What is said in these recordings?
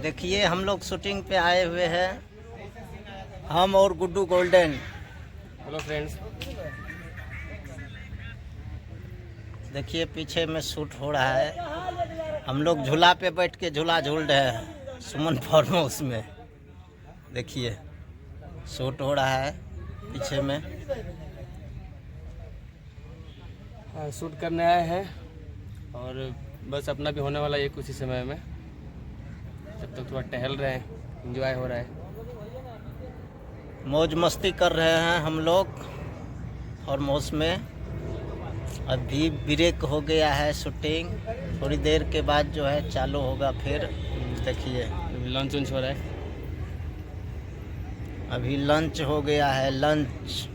देखिए हम लोग शूटिंग पे आए हुए हैं, हम और गुड्डू गोल्डन। Hello friends. देखिए पीछे में शूट हो रहा है, हम लोग झूला पे बैठ के झूला झूल रहे हैं सुमन फार्म हाउस में। देखिए शूट हो रहा है पीछे में। शूट करने आए हैं और बस अपना भी होने वाला है कुछ ही समय में। जब तक थोड़ा टहल रहे हैं, एंजॉय हो रहा है, मौज मस्ती कर रहे हैं हम लोग फार्म हाउस में। अभी ब्रेक हो गया है शूटिंग, थोड़ी देर के बाद जो है चालू होगा फिर। देखिए लंच वंच हो रहा है। अभी लंच हो गया है, लंच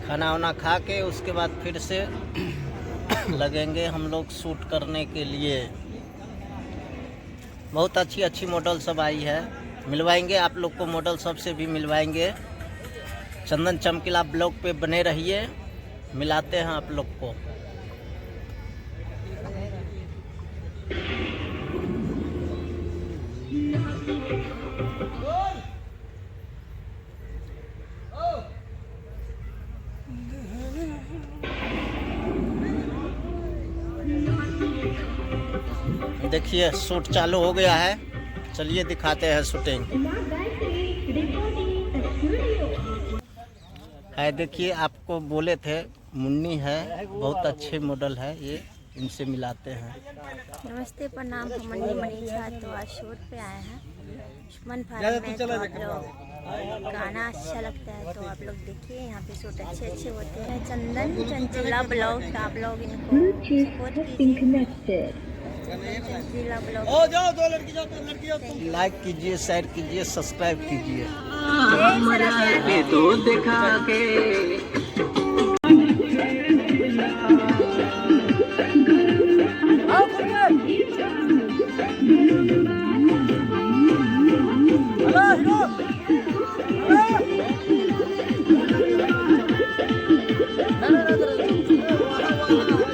खाना वाना खा के उसके बाद फिर से लगेंगे हम लोग शूट करने के लिए। बहुत अच्छी अच्छी मॉडल सब आई है, मिलवाएंगे आप लोग को, मॉडल सब से भी मिलवाएंगे। चंदन चमकीला ब्लॉग पे बने रहिए, मिलाते हैं आप लोग को। देखिए शूट चालू हो गया है, चलिए दिखाते हैं शूटिंग। है देखिए आपको बोले थे, मुन्नी है, बहुत अच्छे मॉडल है ये, इनसे मिलाते हैं। नमस्ते, प्रणाम। हम मनी मनीषा तो आज शूट पे आए हैं सुमन फार्म में। तो आप लोग गाना अच्छा लगता है तो आप लोग देखिए, यहाँ पे शूट अच्छे अच्छे होते हैं। चंदन चंचला ब्लॉग, तो आप लोग इनको सपोर्ट कीजिए। चंचला ब्लॉग लाइक कीजिए, शेयर कीजिए, सब्सक्राइब कीजिए। तो दिखा के हेलो